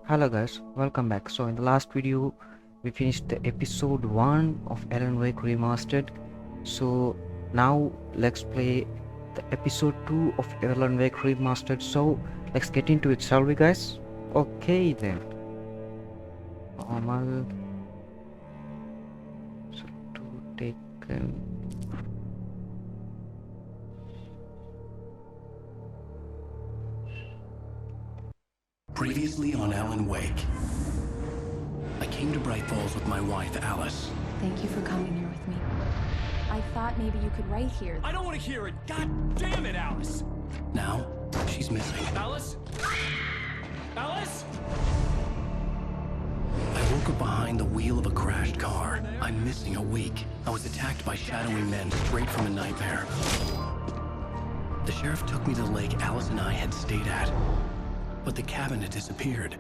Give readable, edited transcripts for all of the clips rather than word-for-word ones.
Hello guys, welcome back. So in the last video we finished the episode 1 of Alan Wake Remastered. So now let's play the episode 2 of Alan Wake Remastered. So let's get into it, shall we guys? Okay then. Normal. So to take Previously on Alan Wake. I came to Bright Falls with my wife, Alice. Thank you for coming here with me. I thought maybe you could write here. I don't want to hear it! God damn it, Alice! Now, she's missing. Alice? Alice? I woke up behind the wheel of a crashed car. I'm missing a week. I was attacked by shadowy men straight from a nightmare. The sheriff took me to the lake Alice and I had stayed at. But the cabin had disappeared.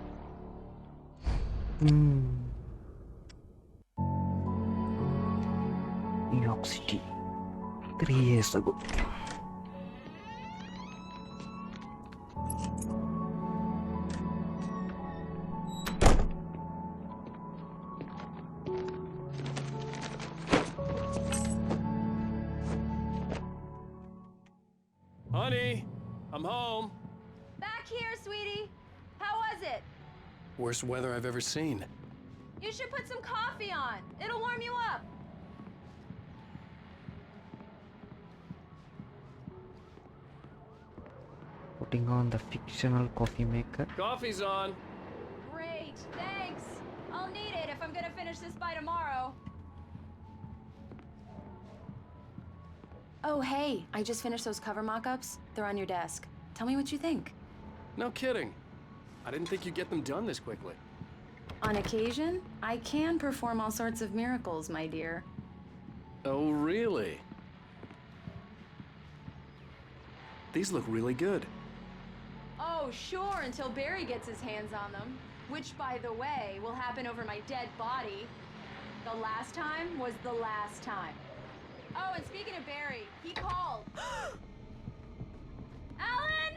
New York City 3 years ago. Honey, I'm home. Back here, sweetie. How was it? Worst weather I've ever seen. You should put some coffee on. It'll warm you up. Putting on the fictional coffee maker. Coffee's on. Great, thanks. I'll need it if I'm gonna finish this by tomorrow. Oh, hey, I just finished those cover mock-ups. They're on your desk. Tell me what you think. No kidding. I didn't think you'd get them done this quickly. On occasion, I can perform all sorts of miracles, my dear. Oh, really? These look really good. Oh, sure, until Barry gets his hands on them. Which, by the way, will happen over my dead body. The last time was the last time. Oh, and speaking of Barry, he called. Alan?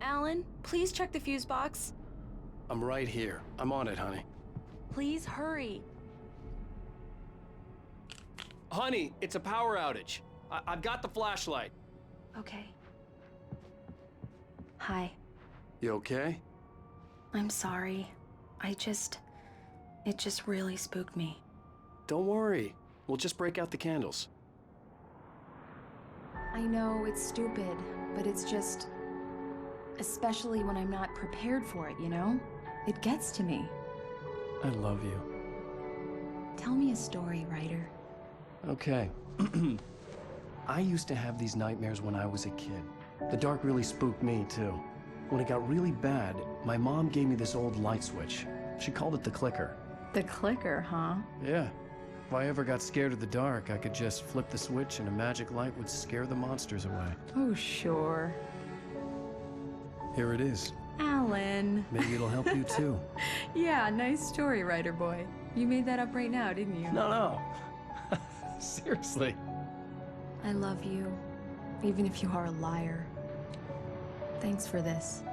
Alan, please check the fuse box. I'm right here. I'm on it, honey. Please hurry. Honey, it's a power outage. I've got the flashlight. Okay. Hi. You okay? I'm sorry. It just really spooked me. Don't worry. We'll just break out the candles. I know it's stupid, but it's just... Especially when I'm not prepared for it, you know? It gets to me. I love you. Tell me a story, writer. Okay. I used to have these nightmares when I was a kid. The dark really spooked me, too. When it got really bad, my mom gave me this old light switch. She called it the clicker. The clicker, huh? Yeah. If I ever got scared of the dark, I could just flip the switch and a magic light would scare the monsters away. Oh, sure. Here it is. Alan. Maybe it'll help you, too. Yeah, nice story, writer boy. You made that up right now, didn't you? No. Seriously. I love you, even if you are a liar. Thanks for this.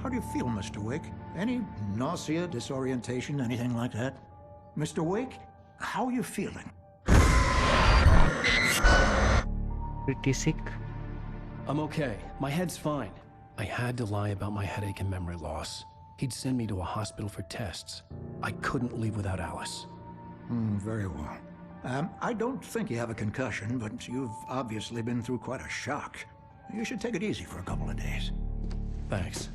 How do you feel, Mr. Wake? Any nausea, disorientation, anything like that? Mr. Wake, how are you feeling? Pretty sick. I'm okay. My head's fine. I had to lie about my headache and memory loss. He'd send me to a hospital for tests. I couldn't leave without Alice. Very well. I don't think you have a concussion, but you've obviously been through quite a shock. You should take it easy for a couple of days. Thanks.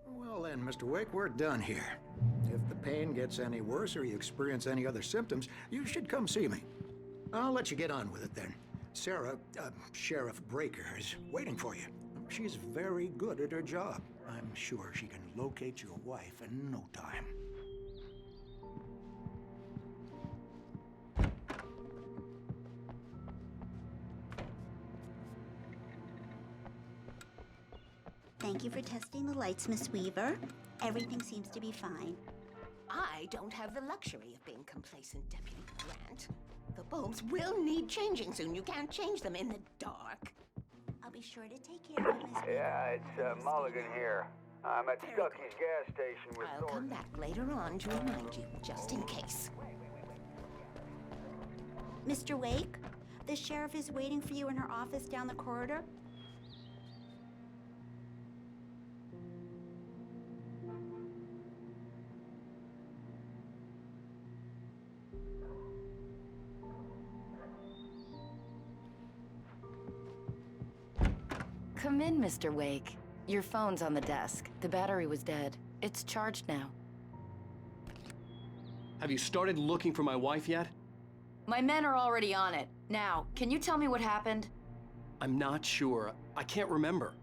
Well then, Mr. Wake, we're done here. If the pain gets any worse or you experience any other symptoms, you should come see me. I'll let you get on with it then. Sarah, Sheriff Breaker, is waiting for you. She's very good at her job. I'm sure she can locate your wife in no time. Thank you for testing the lights, Miss Weaver. Everything seems to be fine. I don't have the luxury of being complacent, Deputy Grant. The bulbs will need changing soon. You can't change them in the dark. I'll be sure to take care of you, Miss Weaver. Yeah, it's Mulligan here. I'm at Very Stucky's good. gas station with I'll Thornton. come back later on to remind you, just in case. Mr. Wake, the sheriff is waiting for you in her office down the corridor. Come in, Mr. Wake. Your phone's on the desk. The battery was dead. It's charged now. Have you started looking for my wife yet? My men are already on it. Now, can you tell me what happened? I'm not sure. I can't remember.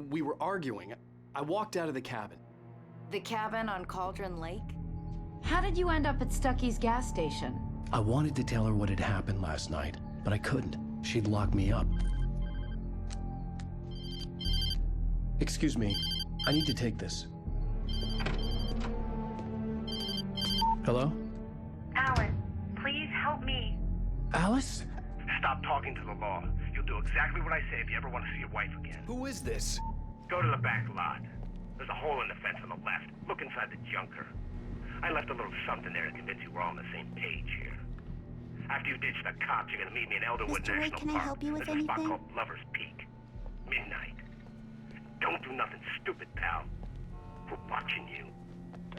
We were arguing. I walked out of the cabin. The cabin on Cauldron Lake? How did you end up at Stucky's gas station? I wanted to tell her what had happened last night, but I couldn't. She'd locked me up. Excuse me, I need to take this. Hello? Alan, please help me. Alice? Stop talking to the law. You'll do exactly what I say if you ever want to see your wife again. Who is this? Go to the back lot. There's a hole in the fence on the left. Look inside the junker. I left a little something there to convince you we're all on the same page here. After you ditch the cops, you're gonna meet me in Elderwood Mr. Wake, National can I Park. help you with There's a spot anything? called Lover's Peak. Midnight. Don't do nothing stupid, pal. We're watching you.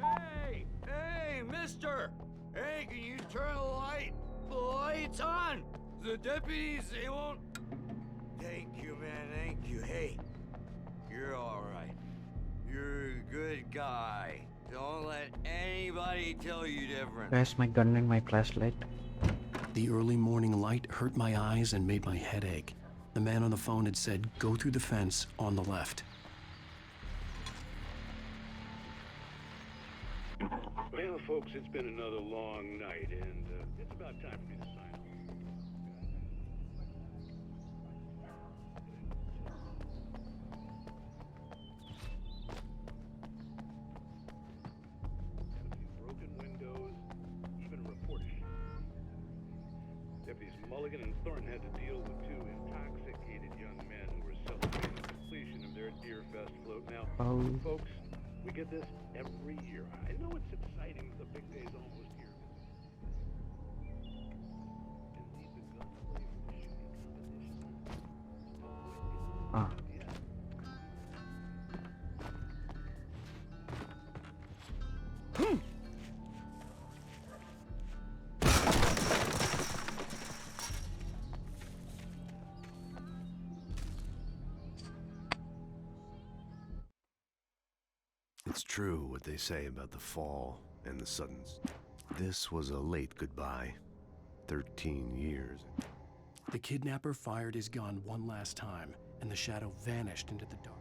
Hey, mister! Hey, can you turn the light? The light's on! The deputies, they won't... Thank you, man, thank you. Hey, you're all right. You're a good guy. Don't let anybody tell you different. Where's my gun and my flashlight? The early morning light hurt my eyes and made my head ache. The man on the phone had said, go through the fence on the left. Well, folks, it's been another long night, and it's about time for me to sign off. Had a few broken windows, even a report sheet. Deputies Mulligan and Thornton had to deal with two intoxicated young men who were celebrating the completion of their Deer Fest float. Now, folks, we get this every year. I know it's exciting. The big day's almost here. Indeed, the gunplay for the shooting competition. Ah. It's true what they say about the fall and the suddens. This was a late goodbye. 13 years. The kidnapper fired his gun one last time, and the shadow vanished into the dark.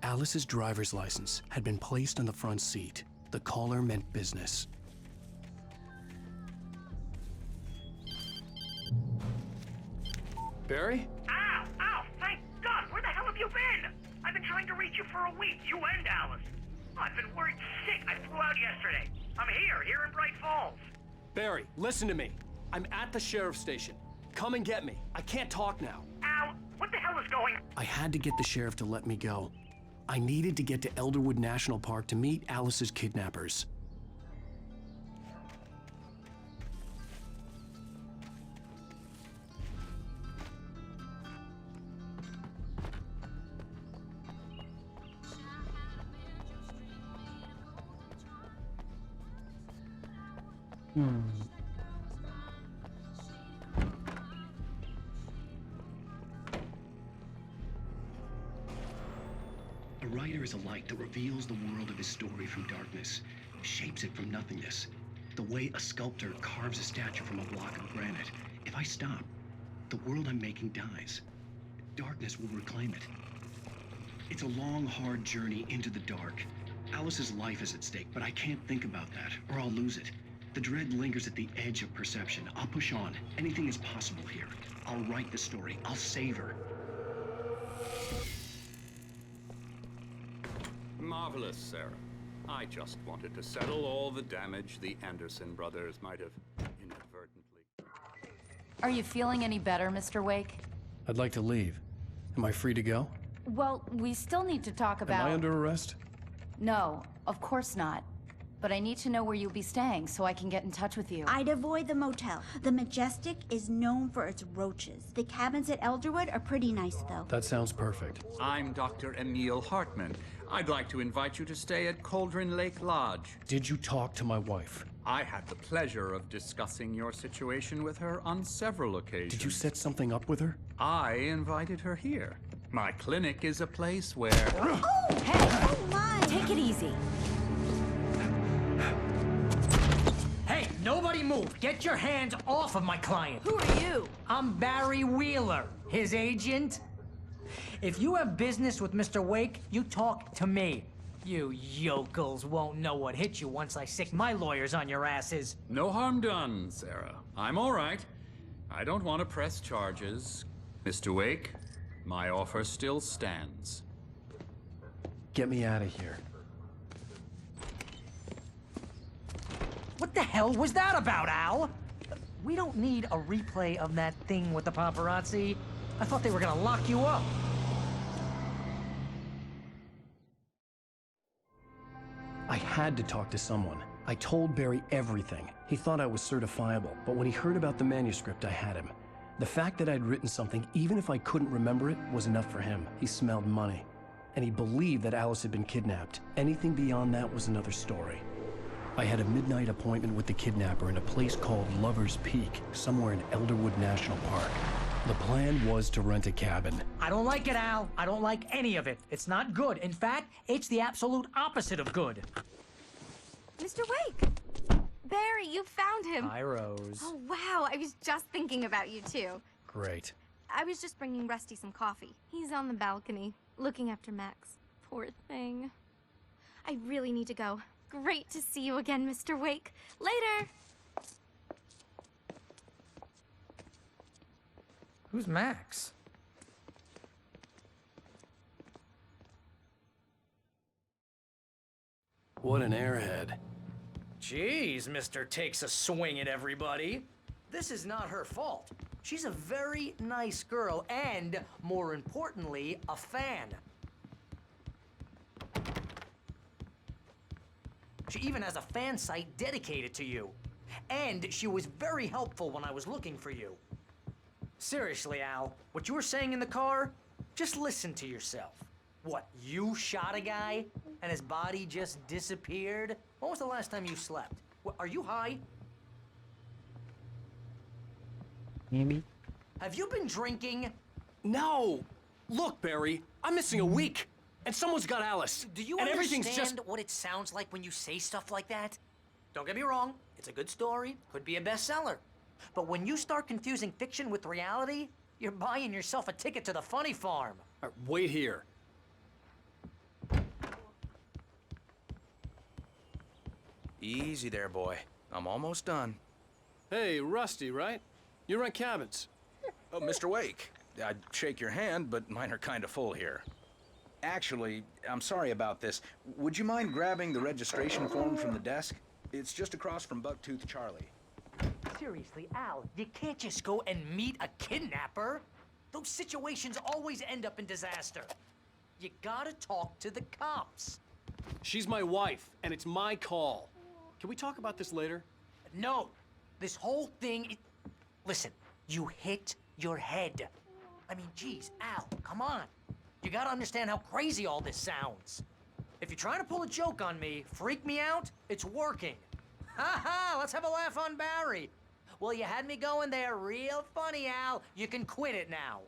Alice's driver's license had been placed on the front seat. The caller meant business. Barry? Ow! Ow! Thank God! Where the hell have you been? I've been trying to reach you for a week. You and Alice. I've been worried sick. I flew out yesterday. I'm here in Bright Falls. Barry, listen to me. I'm at the sheriff's station. Come and get me. I can't talk now. Ow! What the hell is going... I had to get the sheriff to let me go. I needed to get to Elderwood National Park to meet Alice's kidnappers. A writer is a light that reveals the world of his story from darkness, shapes it from nothingness. The way a sculptor carves a statue from a block of granite. If I stop, the world I'm making dies. Darkness will reclaim it. It's a long, hard journey into the dark. Alice's life is at stake, but I can't think about that, or I'll lose it. The dread lingers at the edge of perception. I'll push on. Anything is possible here. I'll write the story. I'll save her. Marvelous, Sarah. I just wanted to settle all the damage the Anderson brothers might have inadvertently. Are you feeling any better, Mr. Wake? I'd like to leave. Am I free to go? Well, we still need to talk about... Am I under arrest? No, of course not. But I need to know where you'll be staying so I can get in touch with you. I'd avoid the motel. The Majestic is known for its roaches. The cabins at Elderwood are pretty nice, though. That sounds perfect. I'm Dr. Emil Hartman. I'd like to invite you to stay at Cauldron Lake Lodge. Did you talk to my wife? I had the pleasure of discussing your situation with her on several occasions. Did you set something up with her? I invited her here. My clinic is a place where... Oh! Hey! Oh, my! Take it easy. Hey, nobody move! Get your hands off of my client! Who are you? I'm Barry Wheeler, his agent. If you have business with Mr. Wake, you talk to me. You yokels won't know what hit you once I sick my lawyers on your asses. No harm done, Sarah. I'm all right. I don't want to press charges. Mr. Wake, my offer still stands. Get me out of here. What the hell was that about, Al? We don't need a replay of that thing with the paparazzi. I thought they were gonna lock you up. I had to talk to someone. I told Barry everything. He thought I was certifiable, but when he heard about the manuscript, I had him. The fact that I'd written something, even if I couldn't remember it, was enough for him. He smelled money. And he believed that Alice had been kidnapped. Anything beyond that was another story. I had a midnight appointment with the kidnapper in a place called Lover's Peak, somewhere in Elderwood National Park. The plan was to rent a cabin. I don't like it, Al. I don't like any of it. It's not good. In fact, it's the absolute opposite of good. Mr. Wake! Barry, you found him. Hi, Rose. Oh, wow. I was just thinking about you, too. Great. I was just bringing Rusty some coffee. He's on the balcony, looking after Max. Poor thing. I really need to go. Great to see you again, Mr. Wake. Later! Who's Max? What an airhead. Jeez, Mr. Takes a swing at everybody. This is not her fault. She's a very nice girl and, more importantly, a fan. She even has a fan site dedicated to you. And she was very helpful when I was looking for you. Seriously, Al, what you were saying in the car, just listen to yourself. What, you shot a guy and his body just disappeared? When was the last time you slept? What, are you high? Maybe. Have you been drinking? No! Look, Barry, I'm missing a week, and someone's got Alice. Do you and understand everything's just... what it sounds like when you say stuff like that? Don't get me wrong, it's a good story, could be a bestseller. But when you start confusing fiction with reality, you're buying yourself a ticket to the funny farm. Wait here. Easy there, boy. I'm almost done. Hey, Rusty, right? You rent cabins. Oh, Mr. Wake. I'd shake your hand, but mine are kind of full here. Actually, I'm sorry about this. Would you mind grabbing the registration form from the desk? It's just across from Bucktooth Charlie. Seriously, Al, you can't just go and meet a kidnapper. Those situations always end up in disaster. You gotta talk to the cops. She's my wife, and it's my call. Can we talk about this later? No. This whole thing... Listen, you hit your head. I mean, geez, Al, come on. You gotta understand how crazy all this sounds. If you're trying to pull a joke on me, freak me out, it's working. Ha ha, let's have a laugh on Barry. Well, you had me going there real funny, Al. You can quit it now.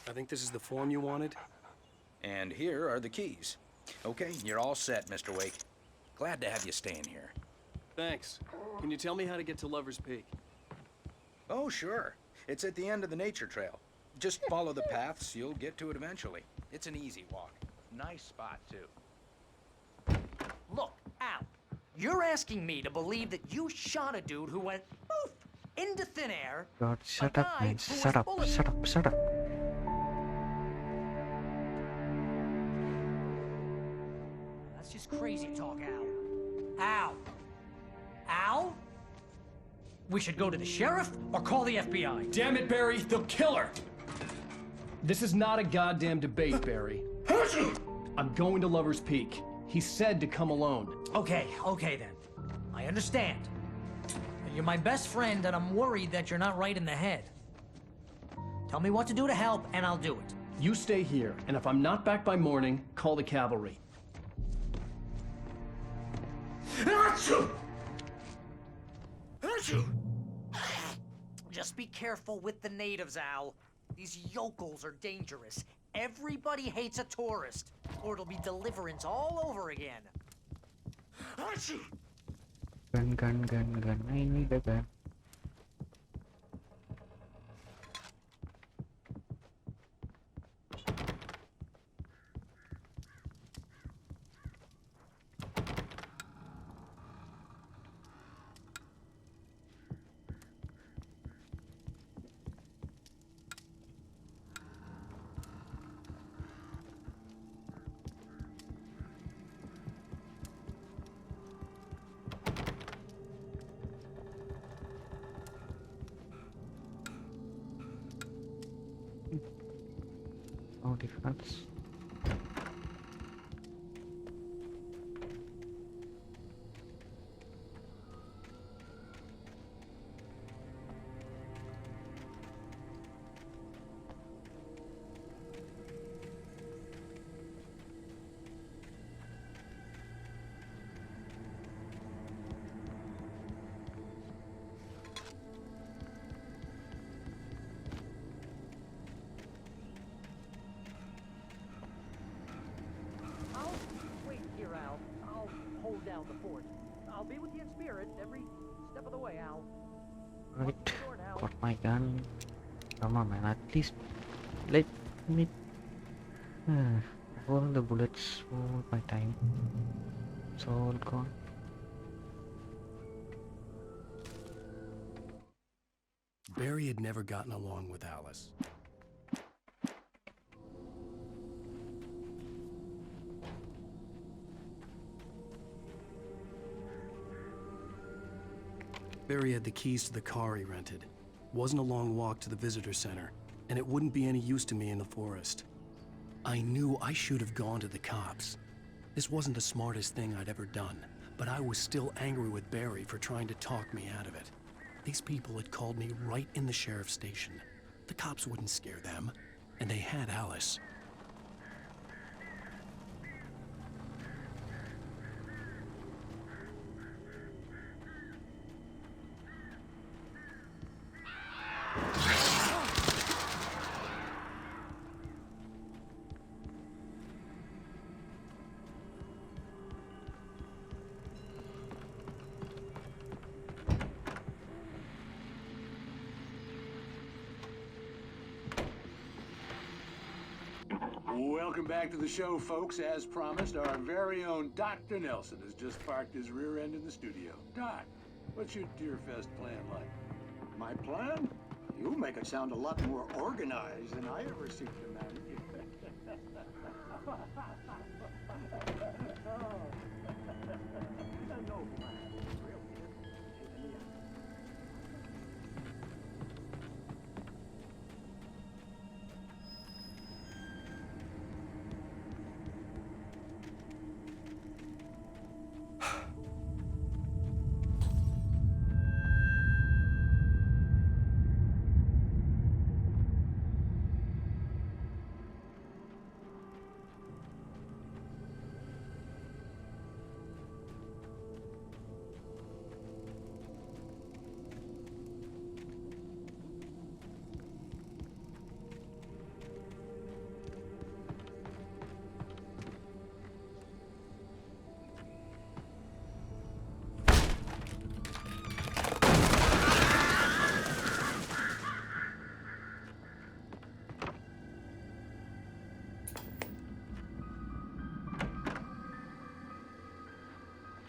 I think this is the form you wanted. And here are the keys. Okay, you're all set, Mr. Wake. Glad to have you staying here. Thanks. Can you tell me how to get to Lover's Peak? Oh, sure. It's at the end of the nature trail. Just follow the paths, you'll get to it eventually. It's an easy walk. Nice spot, too. Look, Al, You're asking me to believe that you shot a dude who went poof into thin air. God, shut up, man. Shut up, shut up, shut up. That's just crazy talk, Al. Al? Al? We should go to the sheriff or call the FBI. Damn it, Barry, they'll kill her! This is not a goddamn debate, Barry. I'm going to Lover's Peak. He said to come alone. Okay then. I understand. You're my best friend, and I'm worried that you're not right in the head. Tell me what to do to help, and I'll do it. You stay here, and if I'm not back by morning, call the cavalry. Just be careful with the natives, Al. These yokels are dangerous. Everybody hates a tourist, or it'll be Deliverance all over again. Gun. I need a gun. No difference. Down the fort. I'll be with you in spirit every step of the way, Al. Right, got my gun. Come on, man. At least let me all the bullets, all my time. It's all gone. Barry had never gotten along with Alice. Barry had the keys to the car he rented. Wasn't a long walk to the visitor center, and it wouldn't be any use to me in the forest. I knew I should have gone to the cops. This wasn't the smartest thing I'd ever done, but I was still angry with Barry for trying to talk me out of it. These people had called me right in the sheriff's station. The cops wouldn't scare them, and they had Alice. Welcome back to the show, folks. As promised, our very own Dr. Nelson has just parked his rear end in the studio. Doc, what's your Deerfest plan like? My plan? You make it sound a lot more organized than I ever seem to manage. No plan.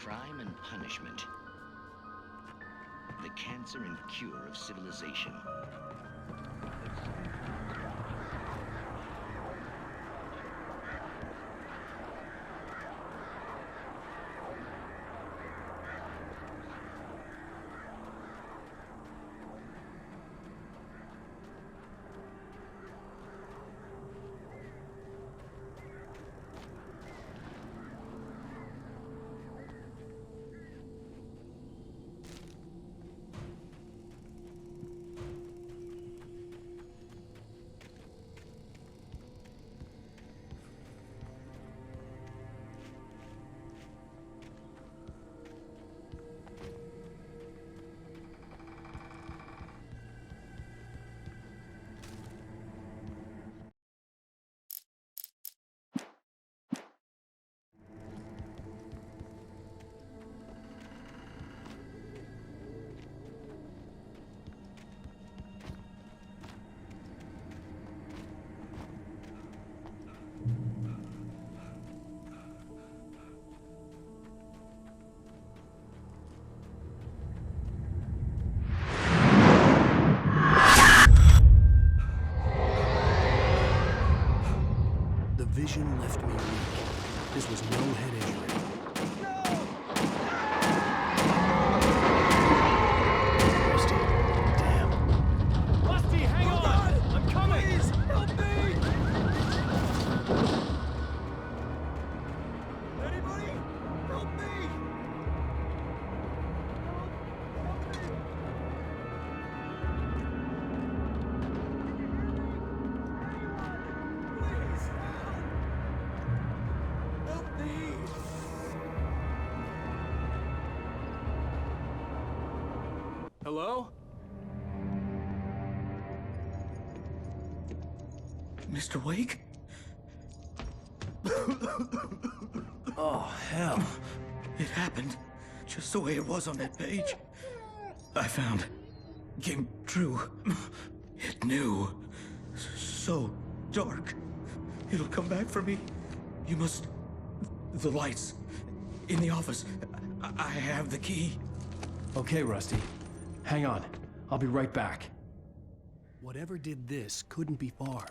crime and punishment. The cancer and cure of civilization. The vision left me weak. This was no head injury. Rusty, damn. Rusty, hang on! I'm coming! Please, help me! Anybody? Help me! Please, help me! Hello? Mr. Wake? Oh, hell. It happened just the way it was on that page. I found. Came true. It knew. So dark. It'll come back for me. You must. The lights. In the office. I have the key. Okay, Rusty. Hang on. I'll be right back. Whatever did this couldn't be far.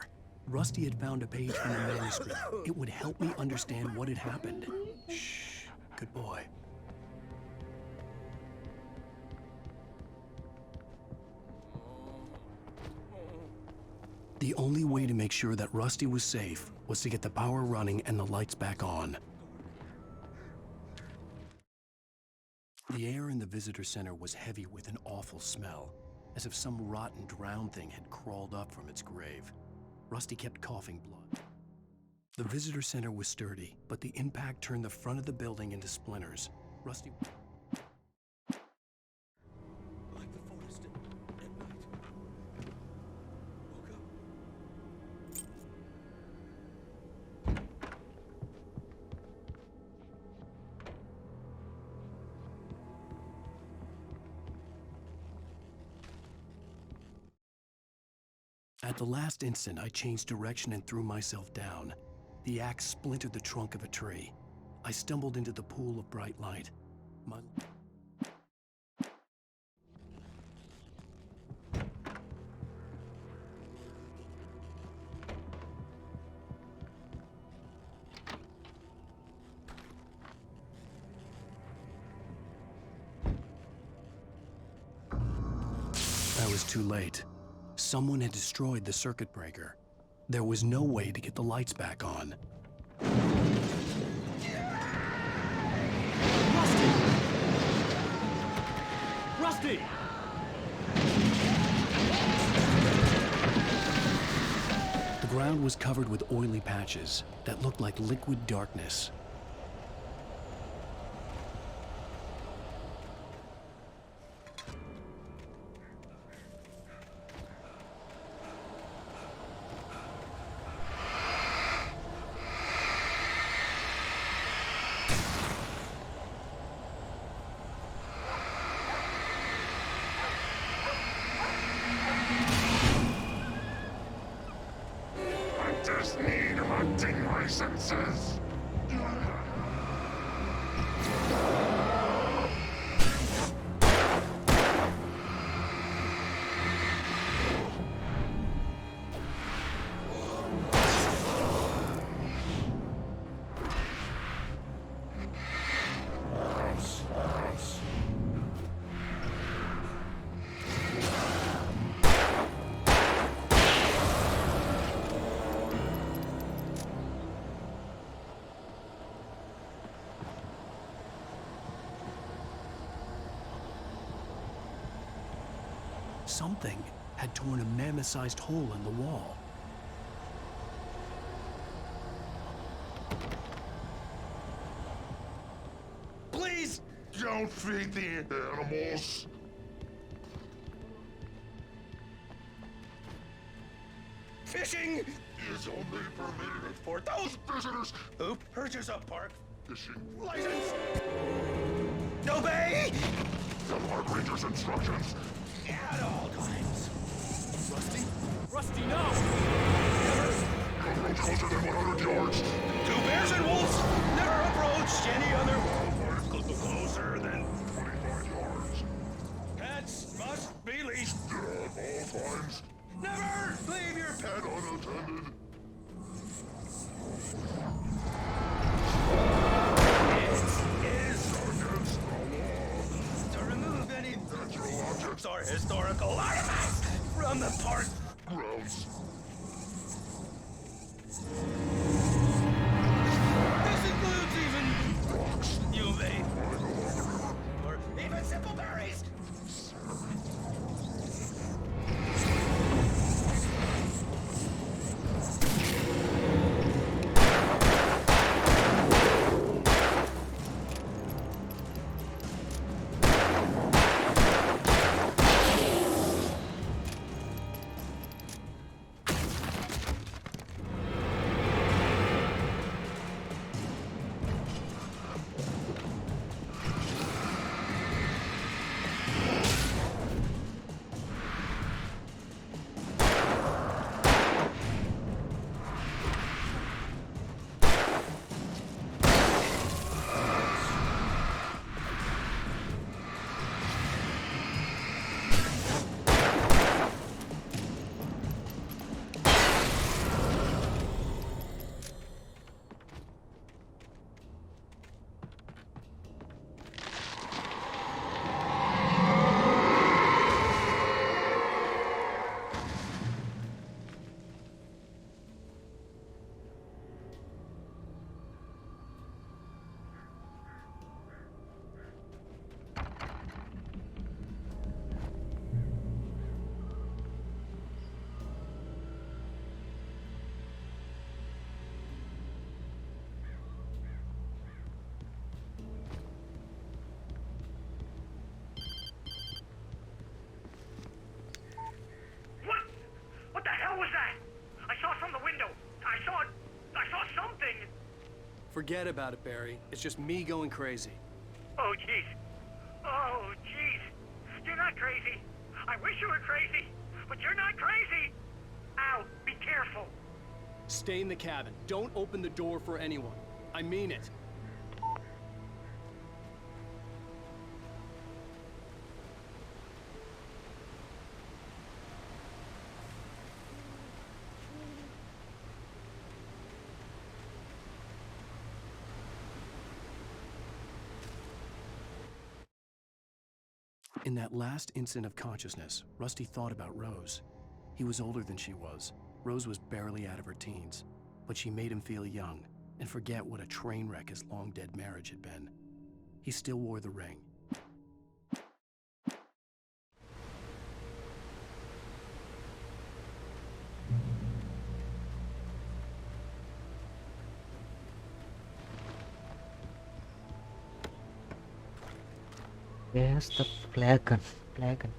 Rusty had found a page from the manuscript. It would help me understand what had happened. Shh. Good boy. The only way to make sure that Rusty was safe was to get the power running and the lights back on. The air in the visitor center was heavy with an awful smell, as if some rotten drowned thing had crawled up from its grave. Rusty kept coughing blood. The visitor center was sturdy, but the impact turned the front of the building into splinters. Rusty... Like the forest at night. Woke up. At the last instant, I changed direction and threw myself down. The axe splintered the trunk of a tree. I stumbled into the pool of bright light. My... I was too late. Someone had destroyed the circuit breaker. There was no way to get the lights back on. Rusty! The ground was covered with oily patches that looked like liquid darkness. Hunters need hunting licenses. something had torn a mammoth-sized hole in the wall. Please! Don't feed the animals! Fishing is only permitted for those visitors who purchase a park fishing license. Obey the park ranger's instructions. at all times. Rusty? Rusty, no! Don't approach closer than 100 yards. Two bears and wolves never approached any other closer than 25 yards. pets must be leashed. At all times. Never leave your pet Unattended. against the law to remove any natural objects or historical artifacts from the park grounds. This includes even Rocks. you may Lying along the river. or even simple berries. What the hell was that? I saw from the window. I saw something. Forget about it, Barry. It's just me going crazy. Oh, jeez. Oh, jeez. You're not crazy. I wish you were crazy, but you're not crazy. Ow, be careful. Stay in the cabin. Don't open the door for anyone. I mean it. In that last instant of consciousness, Rusty thought about Rose. He was older than she was. Rose was barely out of her teens, but she made him feel young and forget what a train wreck his long-dead marriage had been. He still wore the ring. Where's the flagon? Flagon.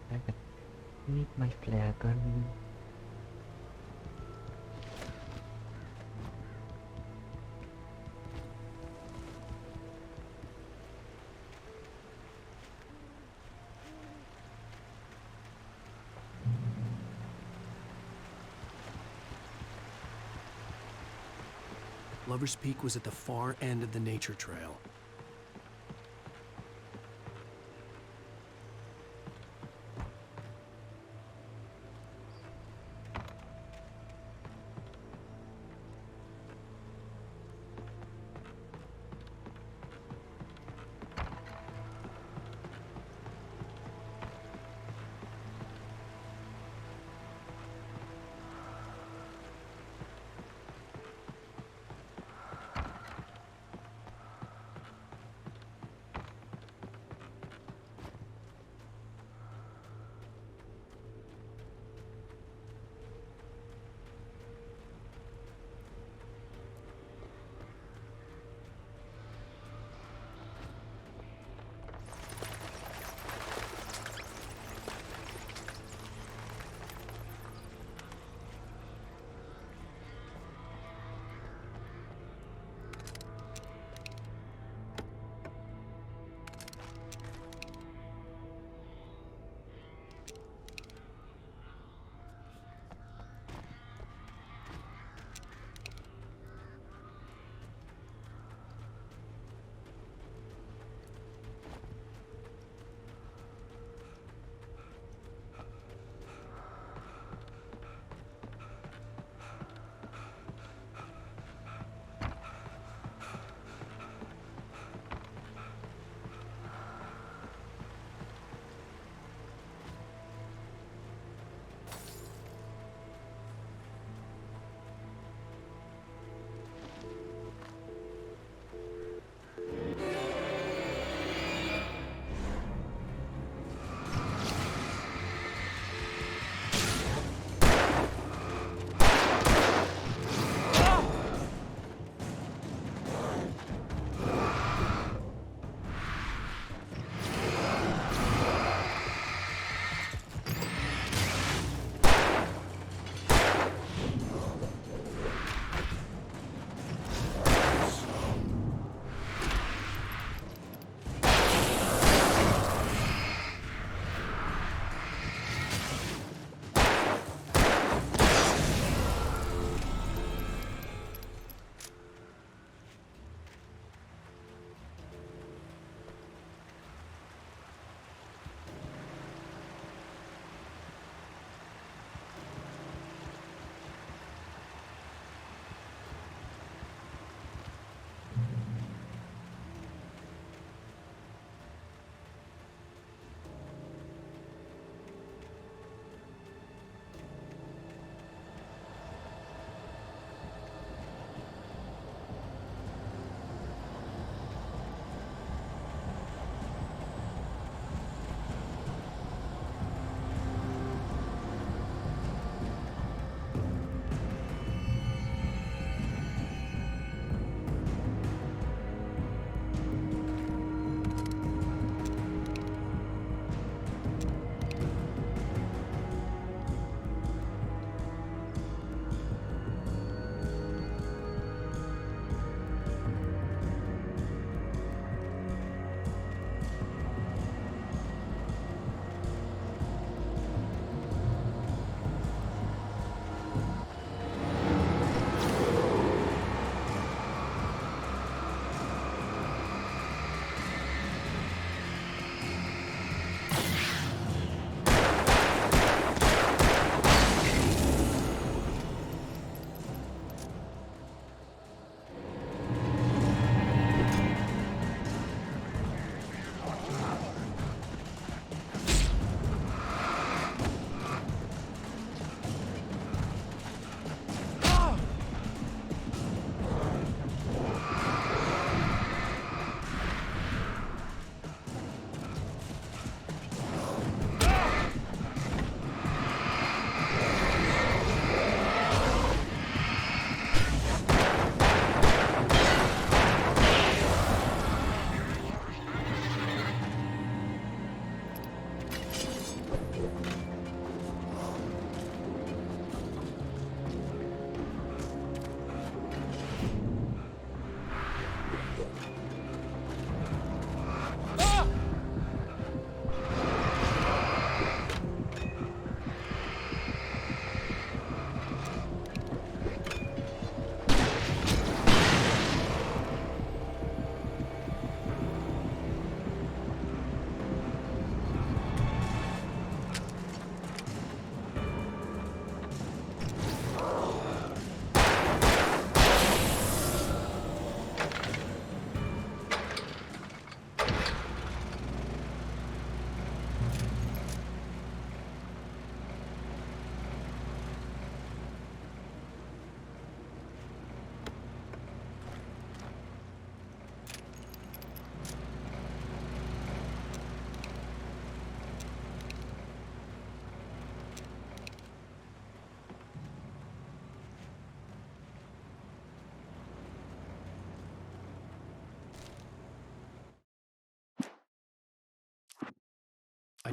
Need my flagon. Lover's Peak was at the far end of the nature trail.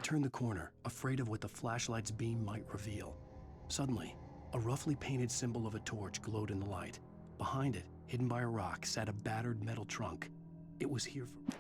turned the corner, afraid of what the flashlight's beam might reveal. Suddenly, a roughly painted symbol of a torch glowed in the light. Behind it, hidden by a rock, sat a battered metal trunk. It was here for...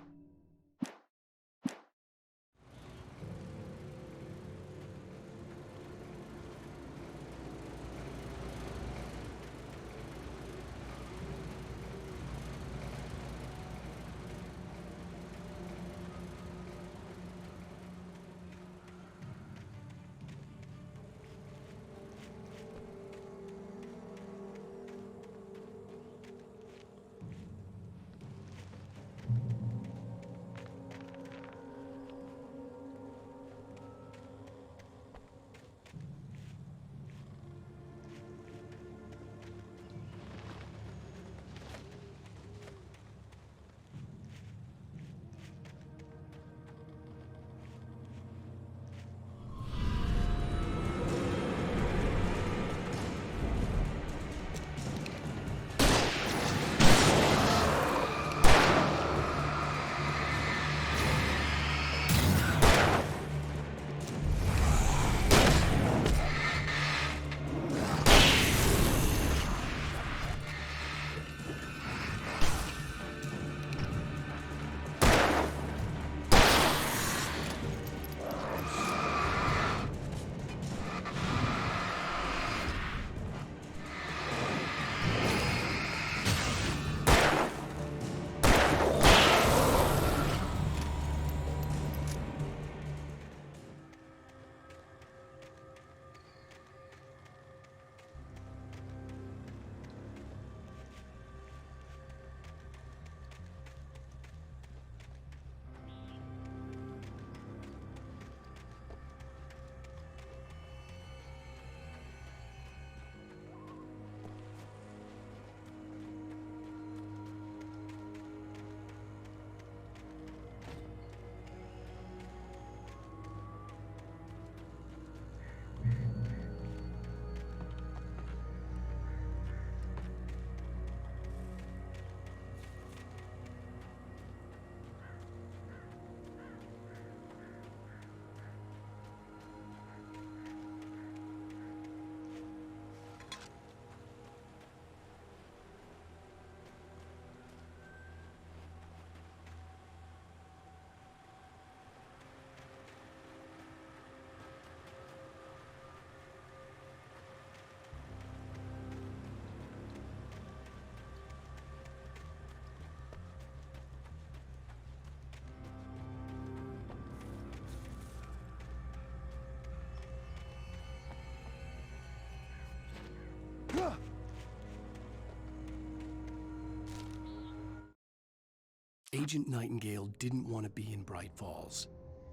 Agent Nightingale didn't want to be in Bright Falls.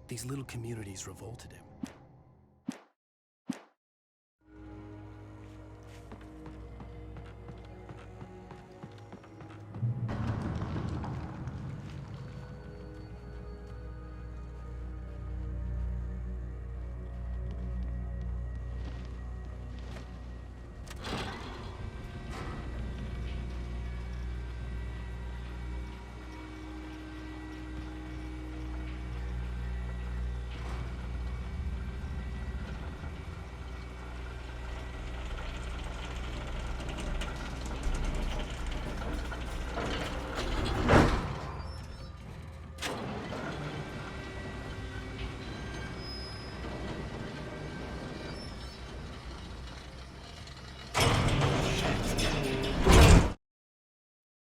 These little communities revolted him.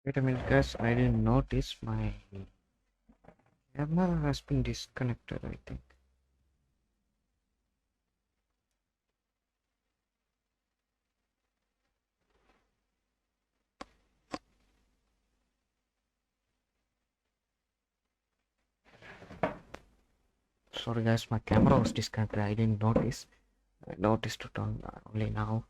Wait a minute, guys. I didn't notice my camera has been disconnected, I think. Sorry guys, my camera was disconnected. I didn't notice. I noticed it only now.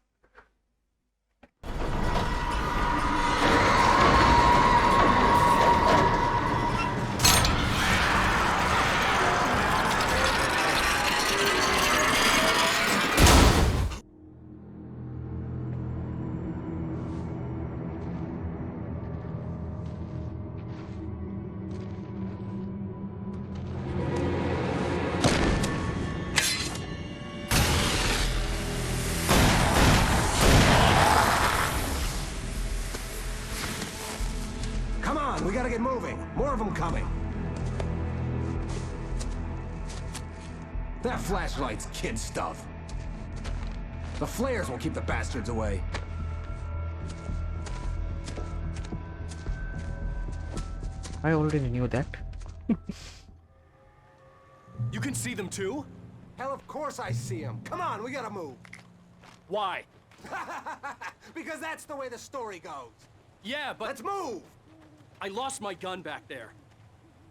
on, we gotta get moving. More of them coming. That flashlight's kid stuff. The flares will keep the bastards away. I already knew that. You can see them too? Hell, of course I see them. Come on, we gotta move. Why? Because that's the way the story goes. Yeah, but... Let's move! I lost my gun back there.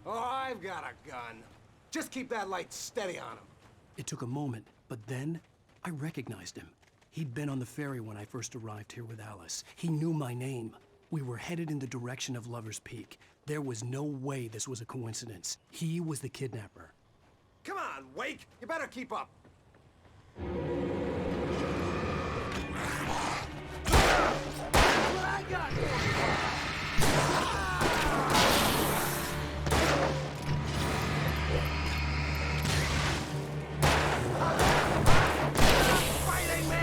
Oh, I've got a gun. Just keep that light steady on him. It took a moment, but then I recognized him. He'd been on the ferry when I first arrived here with Alice. He knew my name. We were headed in the direction of Lover's Peak. There was no way this was a coincidence. He was the kidnapper. Come on, Wake! You better keep up. I got fighting me!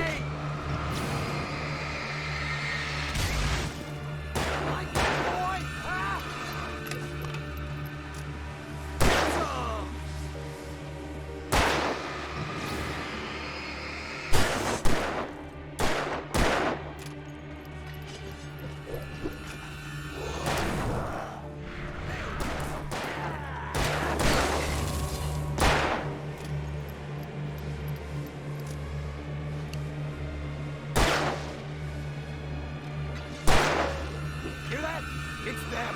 Like that, boy! Ah! Hear that? It's them.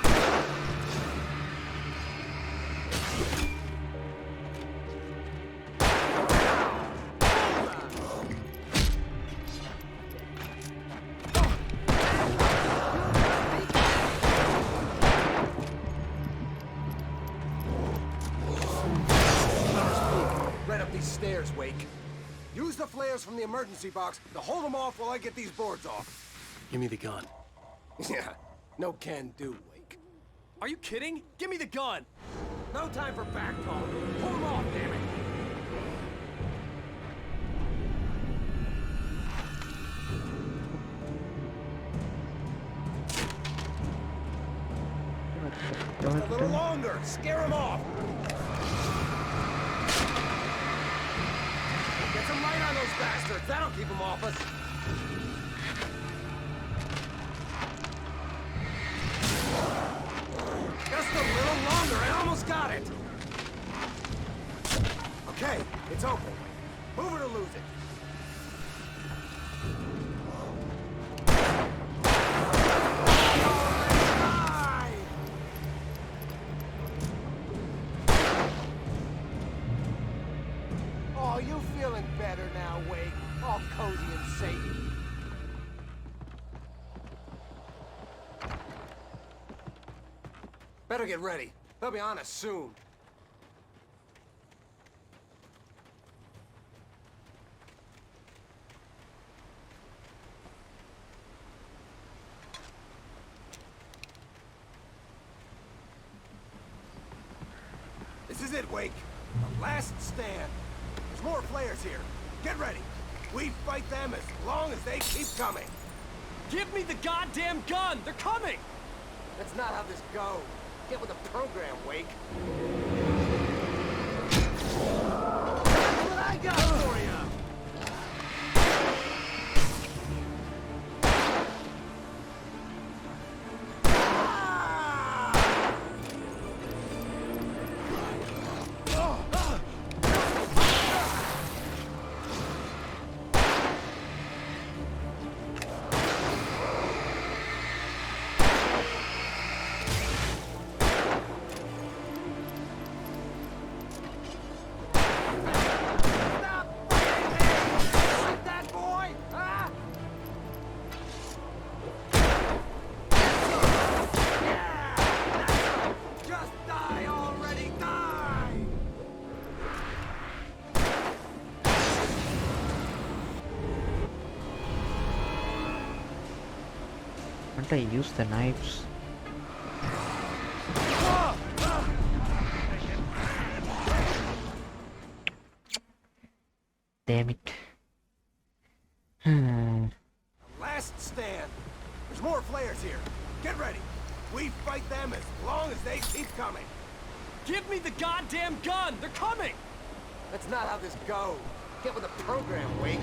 Right up these stairs, Wake. Use the flares from the emergency box to hold them off while I get these boards off. Give me the gun. Yeah, no can do, Wake. Are you kidding? Give me the gun! No time for back talk. Pull them off, damn it! Just a little longer. Scare them off. Get some light on those bastards. That'll keep them off us. Just a little longer. I almost got it. Okay, it's open. Move it or lose it. Oh, you feeling better now, Wake? All cozy and safe. Better get ready. They'll be on us soon. This is it, Wake. The last stand. There's more flares here. Get ready. We fight them as long as they keep coming. Give me the goddamn gun! They're coming! That's not how this goes. Get with the program, Wake. What I got for you! Can't I use the knives? Damn it. Last stand. There's more flares here. Get ready. We fight them as long as they keep coming. Give me the goddamn gun! They're coming! That's not how this goes. Get with the program, Wake.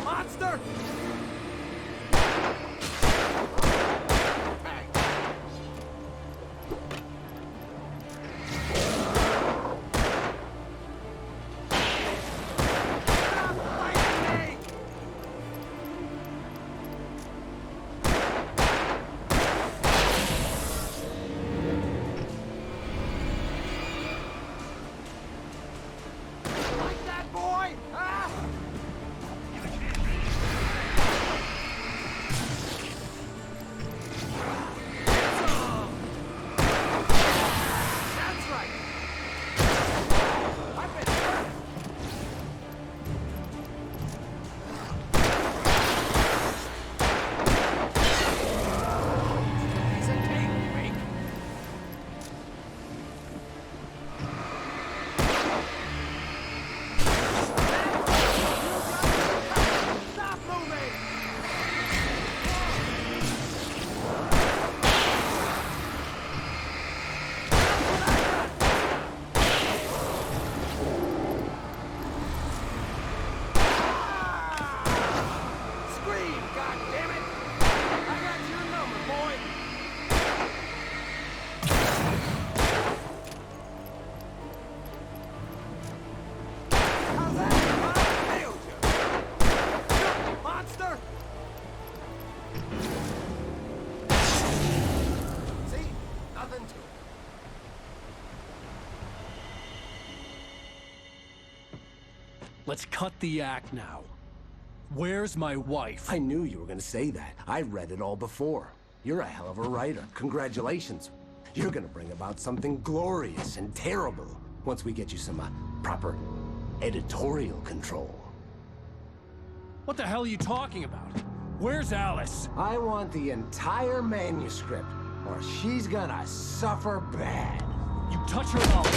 Monster! Like that, boy? Huh? That's right. I've been hurt. It's a cake, Wake. Stop moving! Scream, goddammit! I got your number, boy! How's that? I nailed you! Monster! See? Nothing to it. Let's cut the act now. Where's my wife? I knew you were gonna say that. I read it all before. You're a hell of a writer. Congratulations. You're gonna bring about something glorious and terrible once we get you some proper editorial control. What the hell are you talking about? Where's Alice? I want the entire manuscript, or she's gonna suffer bad. You touch her mouth.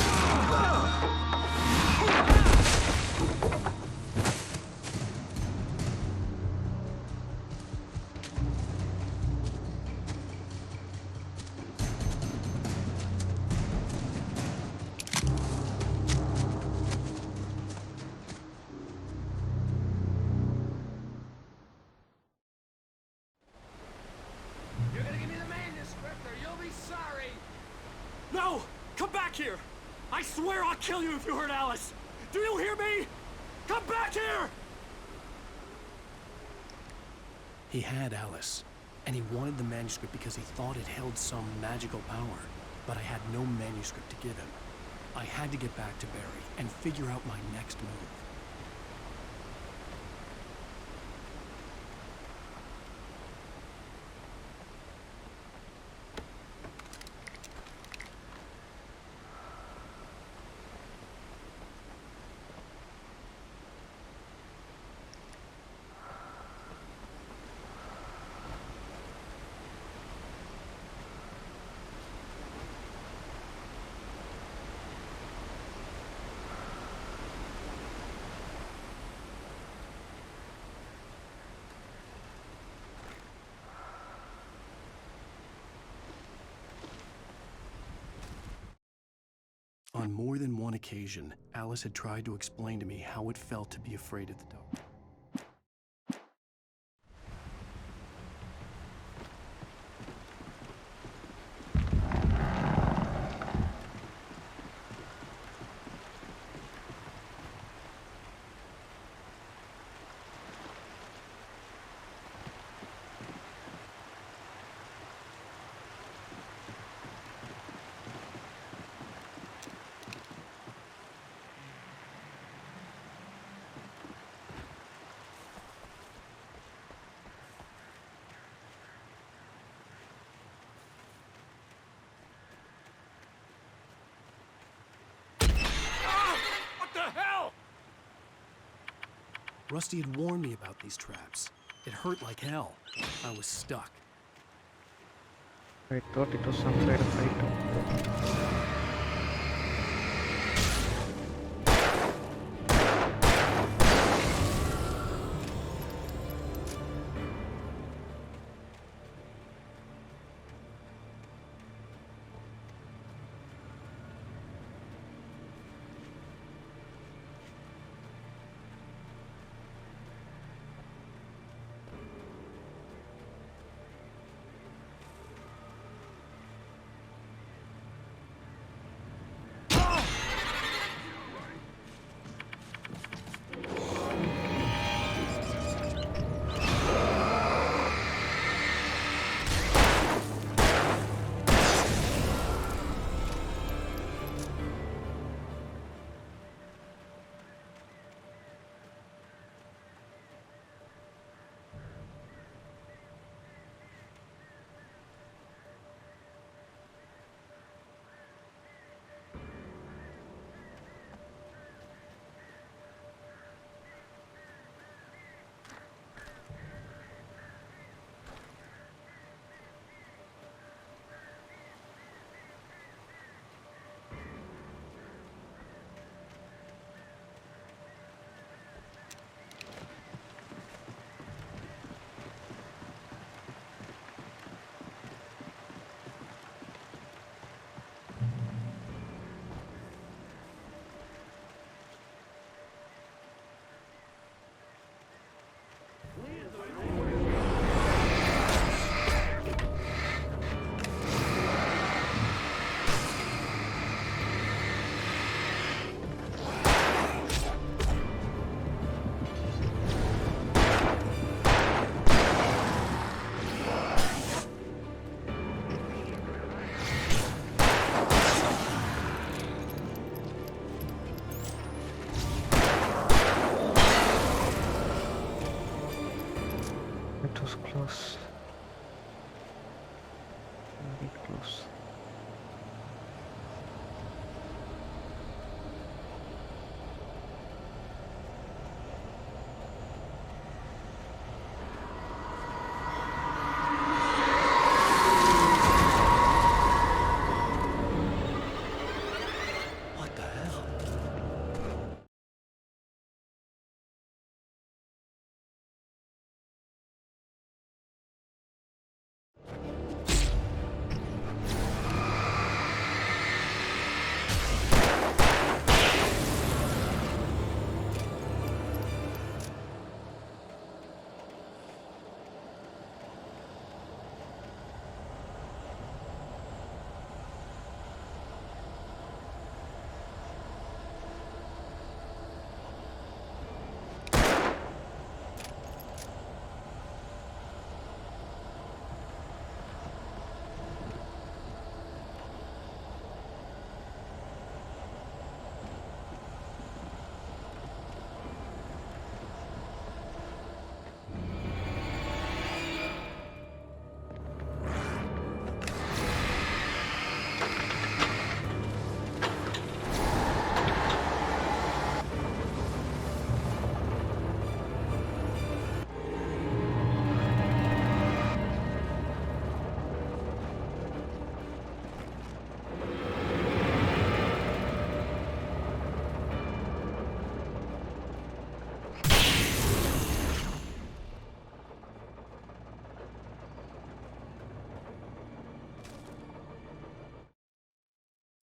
You're gonna give me the manuscript or you'll be sorry! No! Come back here! I swear I'll kill you if you hurt Alice! Do you hear me? Come back here! He had Alice, and he wanted the manuscript because he thought it held some magical power. But I had no manuscript to give him. I had to get back to Barry and figure out my next move. On more than one occasion, Alice had tried to explain to me how it felt to be afraid of the dark. Rusty had warned me about these traps. It hurt like hell. I was stuck. I thought it was some kind of fight.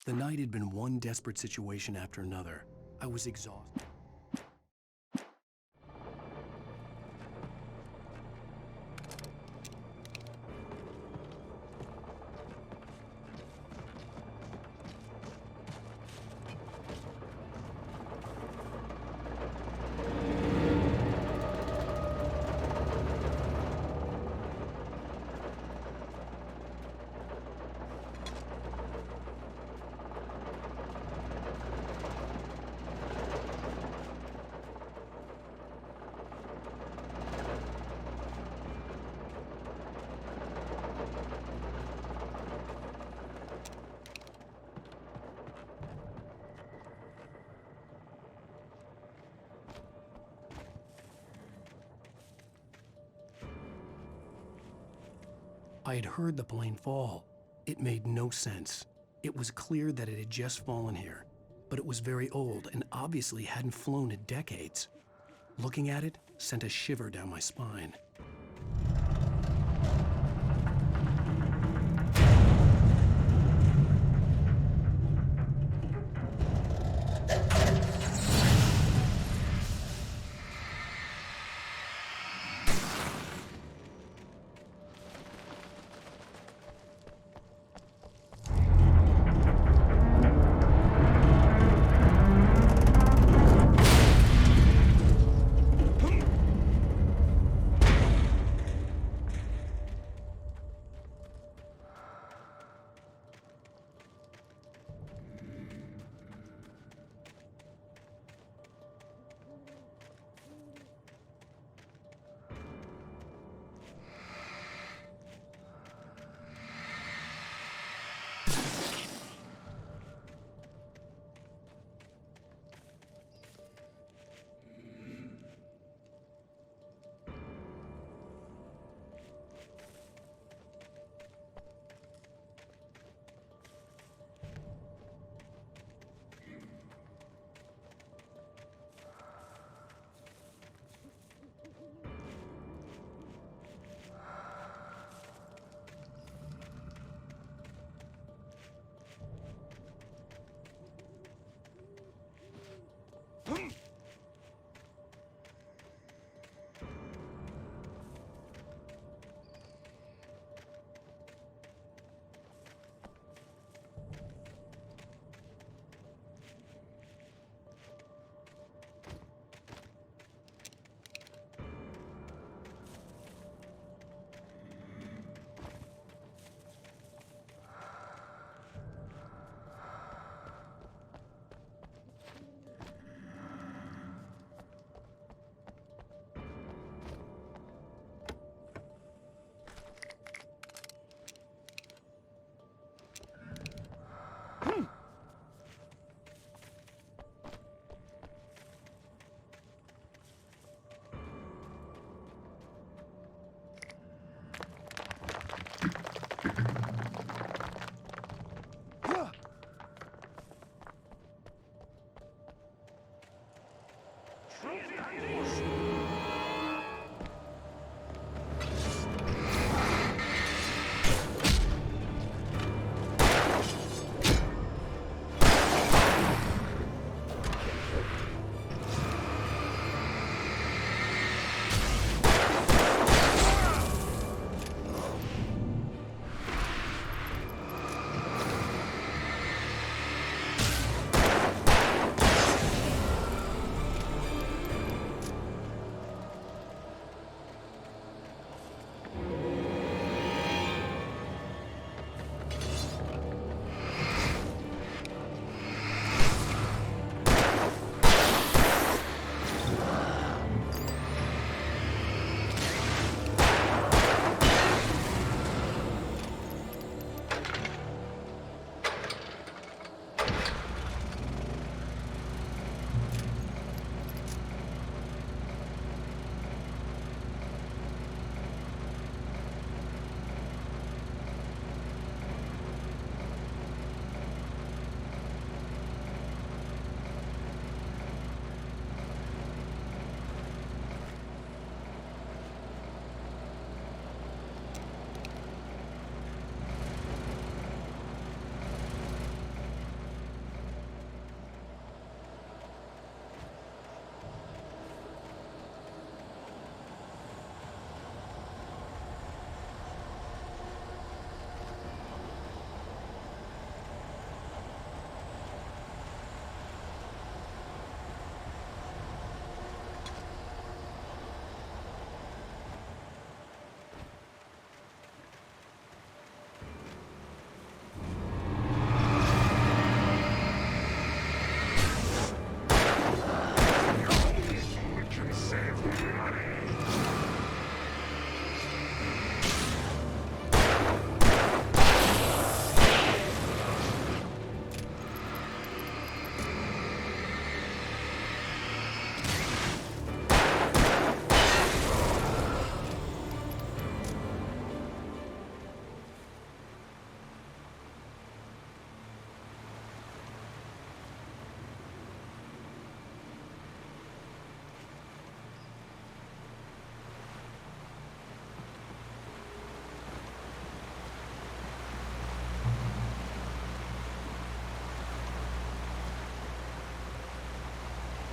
The night had been one desperate situation after another. I was exhausted. I had heard the plane fall. It made no sense. It was clear that it had just fallen here, but it was very old and obviously hadn't flown in decades. Looking at it sent a shiver down my spine.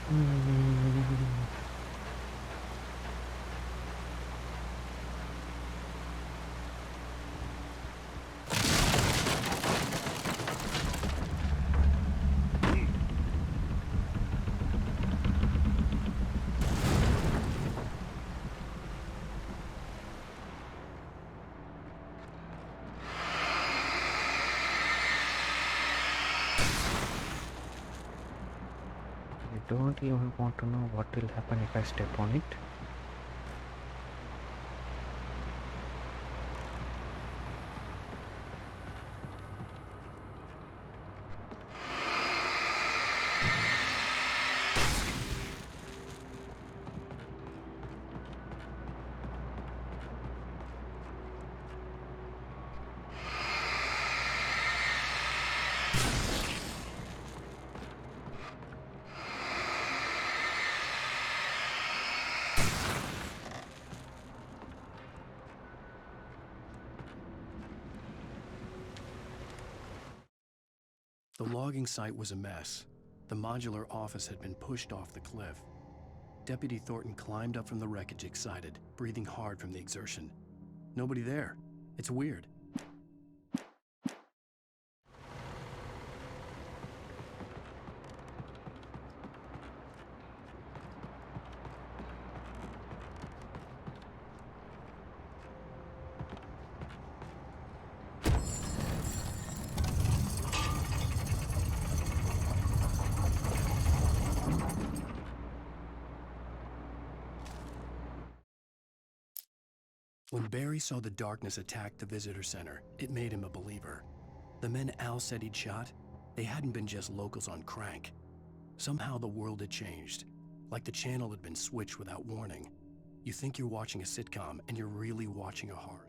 I don't even want to know what will happen if I step on it. The logging site was a mess. The modular office had been pushed off the cliff. Deputy Thornton climbed up from the wreckage excited, breathing hard from the exertion. Nobody there. It's weird. When Barry saw the darkness attack the visitor center, it made him a believer. The men Al said he'd shot, they hadn't been just locals on crank. Somehow the world had changed, like the channel had been switched without warning. You think you're watching a sitcom, and you're really watching a horror.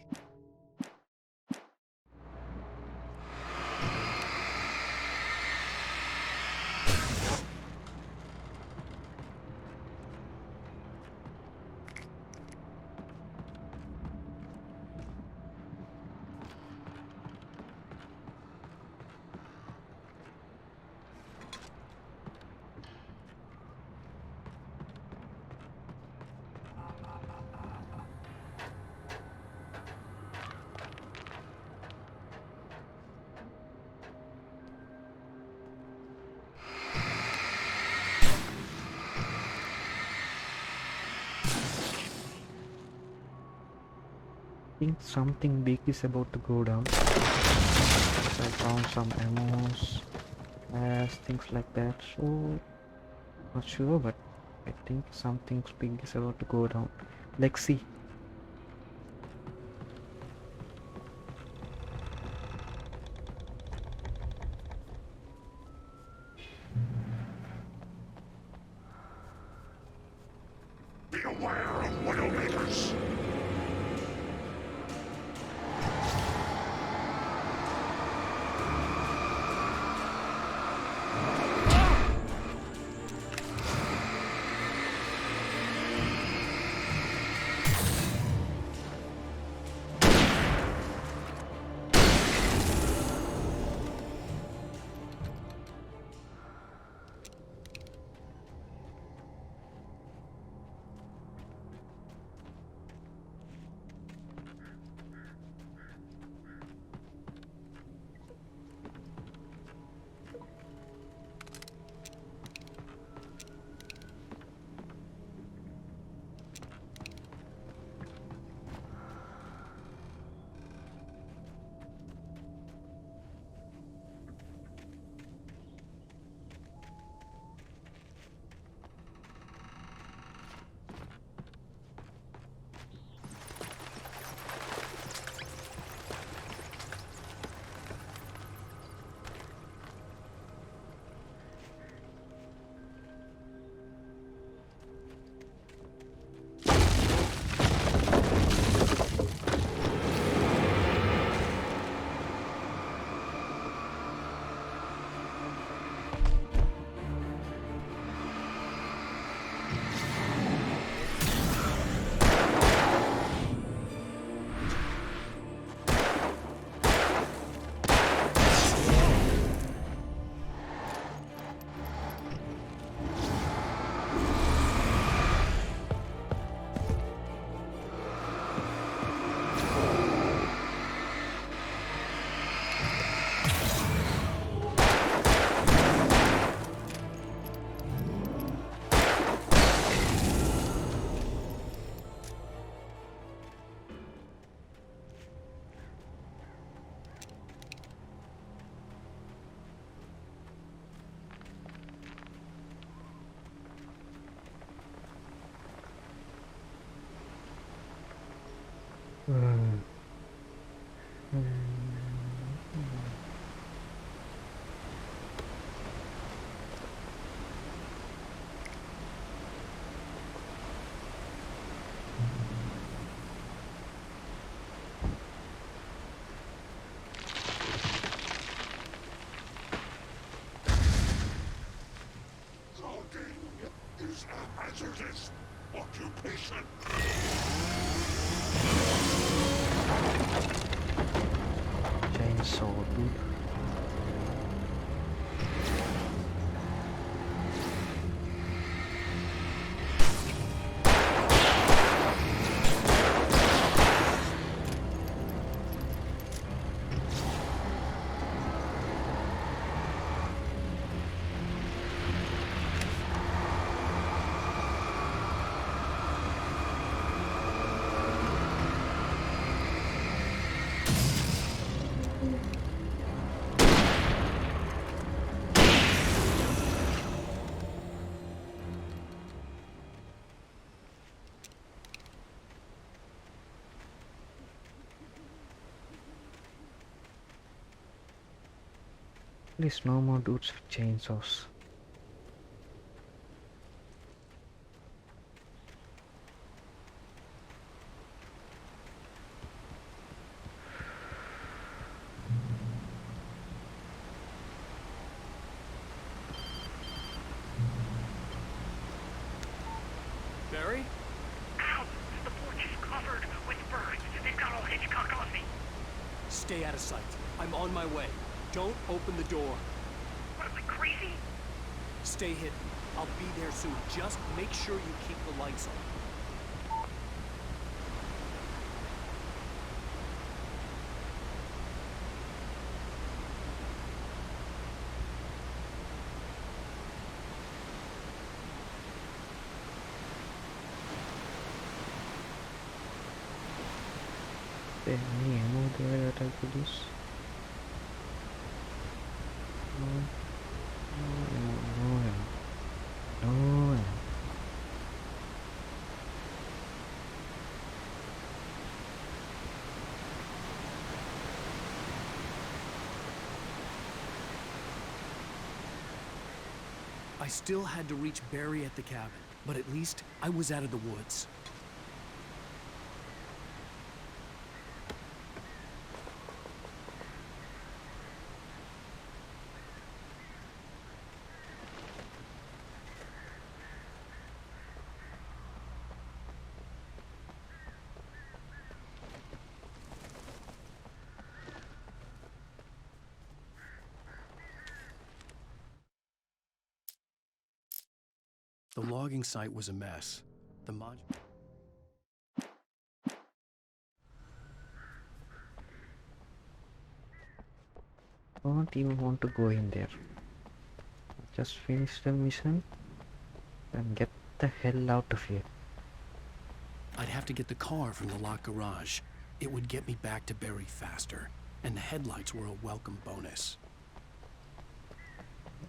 I think something big is about to go down. I found some ammos, things like that, so not sure, but I think something big is about to go down. Let's see. Be aware of Widowmakers. is a hazardous occupation. Chainsaw, dude. Please, no more dudes with chainsaws. Barry? Ow! The porch is covered with birds. They've got all Hitchcock on me. Stay out of sight. I'm on my way. Don't open the door. What am I, crazy? Stay hidden. I'll be there soon. Just make sure you keep the lights on. Is there any ammo there that I could use? No. No ammo. No ammo. I still had to reach Barry at the cabin, but at least I was out of the woods. The logging site was a mess. The mod... I don't even want to go in there. Just finish the mission and get the hell out of here. I'd have to get the car from the locked garage. It would get me back to Barry faster, and the headlights were a welcome bonus.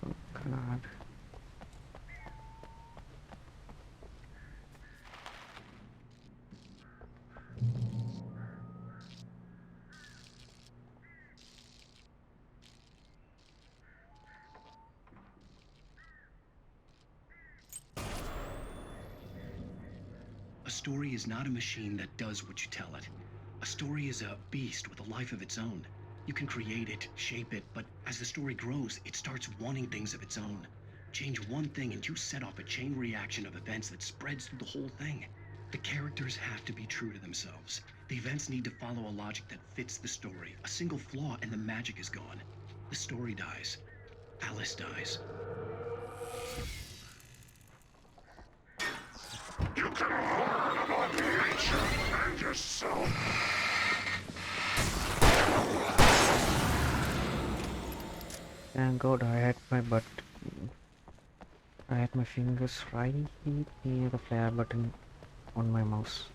Oh God. A story is not a machine that does what you tell it. A story is a beast with a life of its own. You can create it, shape it, but as the story grows, it starts wanting things of its own. Change one thing and you set off a chain reaction of events that spreads through the whole thing. The characters have to be true to themselves. The events need to follow a logic that fits the story. A single flaw and the magic is gone. The story dies. Alice dies. You can learn about nature and yourself. Thank God I had my butt. I had my fingers right near the flare button on my mouse.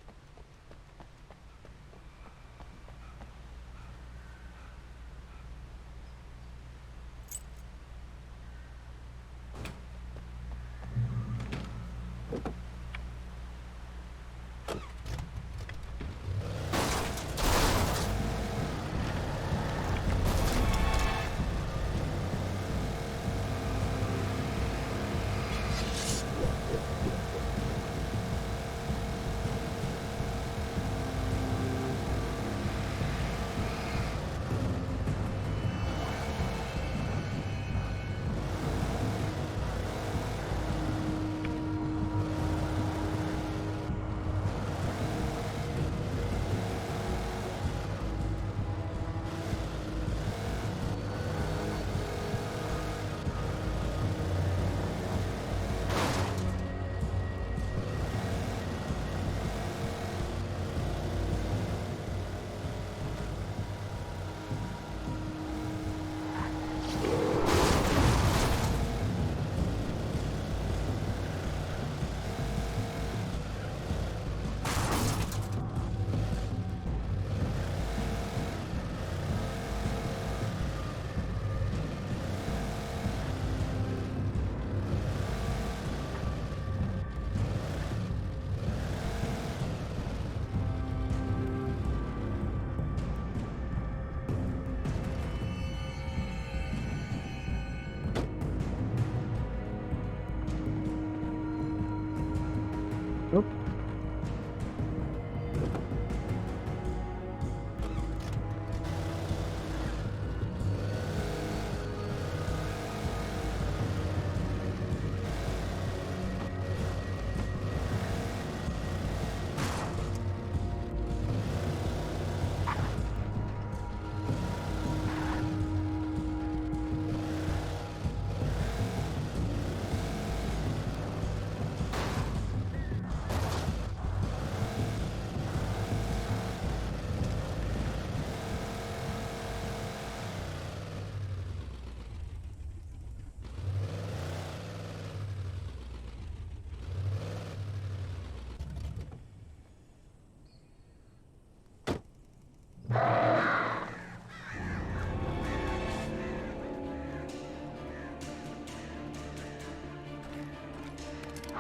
Oop.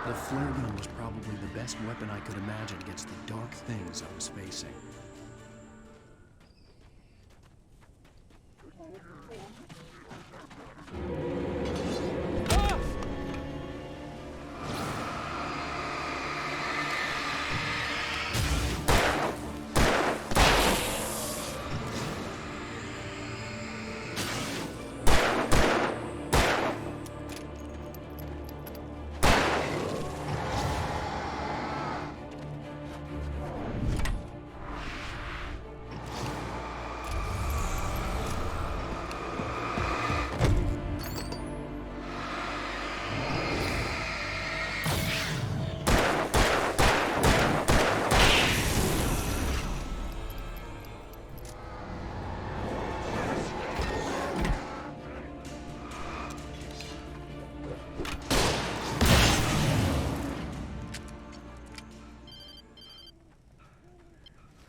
The flare gun was probably the best weapon I could imagine against the dark things I was facing.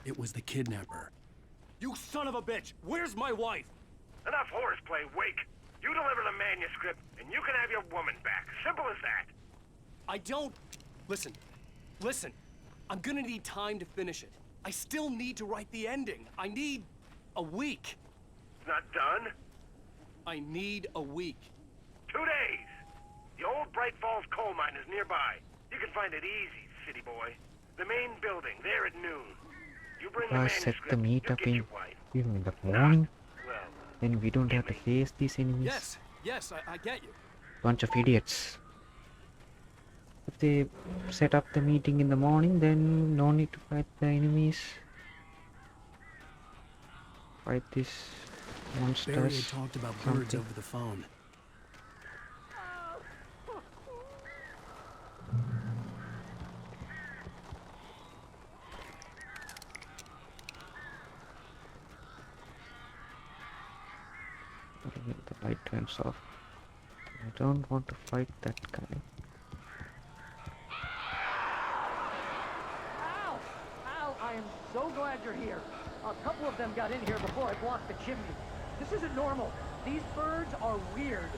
It was the kidnapper. You son of a bitch! Where's my wife? Enough horseplay, Wake. You deliver the manuscript, and you can have your woman back. Simple as that. I don't... Listen. Listen. I'm gonna need time to finish it. I still need to write the ending. I need a week. It's not done? I need a week. 2 days. The old Bright Falls coal mine is nearby. You can find it easy, city boy. The main building, there at noon. You bring the I set the manuscript, meetup you get in your wife. the morning. Well, Then we don't have to face these enemies. Yes, I get you. Bunch of idiots. If they set up the meeting in the morning, then no need to fight the enemies. Fight these monsters. Barry had talked about birds over the phone. The light turns off. I don't want to fight that guy. Ow! Ow! I am so glad you're here. A couple of them got in here before I blocked the chimney. This isn't normal. These birds are weird.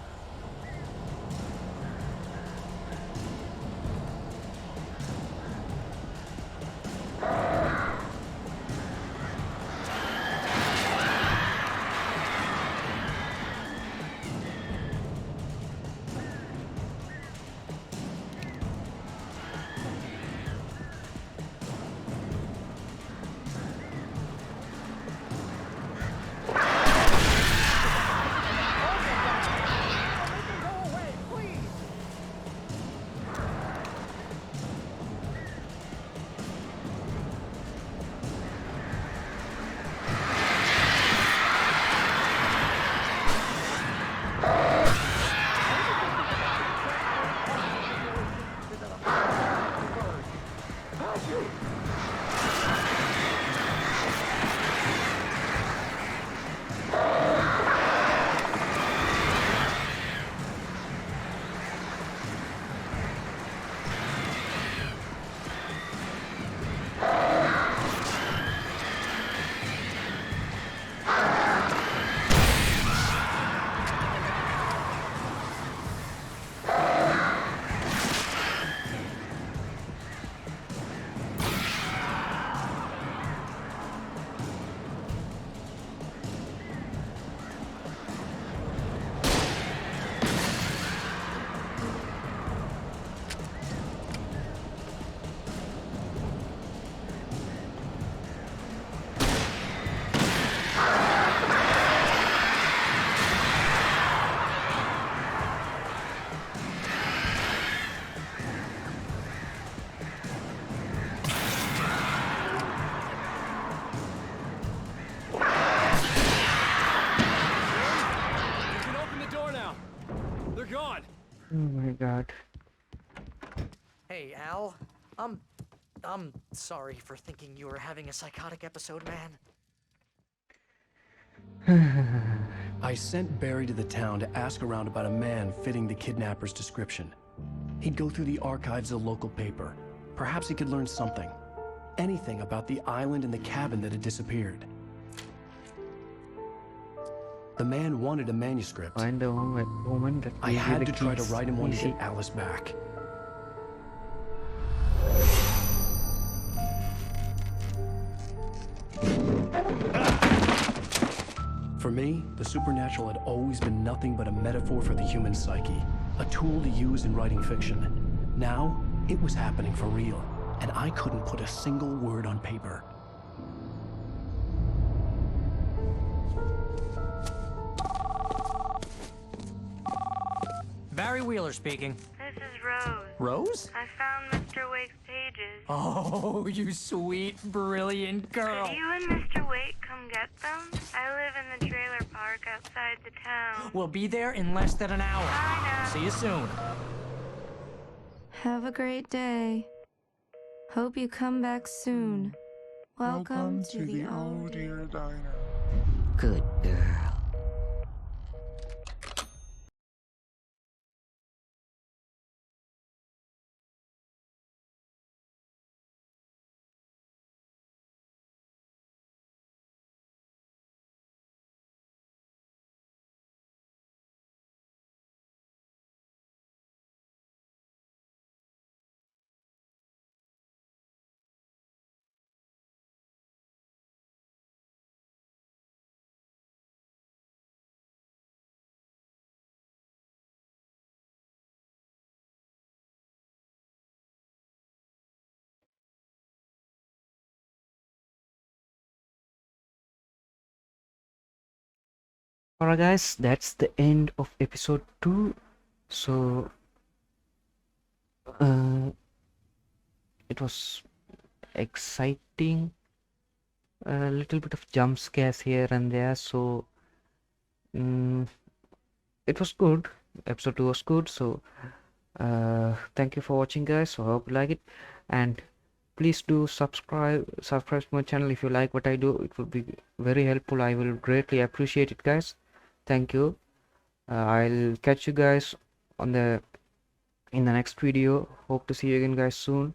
Hey, Al. I'm sorry for thinking you were having a psychotic episode, man. I sent Barry to the town to ask around about a man fitting the kidnapper's description. He'd go through the archives of the local paper. Perhaps he could learn something. Anything about the island and the cabin that had disappeared. The man wanted a manuscript. Find the woman that I had to try to keys. write him one to Easy. get Alice back. For me, the supernatural had always been nothing but a metaphor for the human psyche, a tool to use in writing fiction. Now, it was happening for real, and I couldn't put a single word on paper. Barry Wheeler speaking. This is Rose. Rose? I found Mr. Wake's pages. Oh, you sweet, brilliant girl. Could you and Mr. Wake come get them? I live in the trailer park outside the town. We'll be there in less than an hour. Bye now. See you soon. Have a great day. Hope you come back soon. Welcome to the Oh Dear Diner. Good girl. Alright guys, that's the end of episode 2. So it was exciting, a little bit of jump scares here and there, so it was good. Episode 2 was good. So thank you for watching guys. So I hope you like it, and please do subscribe to my channel if you like what I do. It would be very helpful. I will greatly appreciate it guys. Thank you. I'll catch you guys in the next video. Hope to see you again guys soon.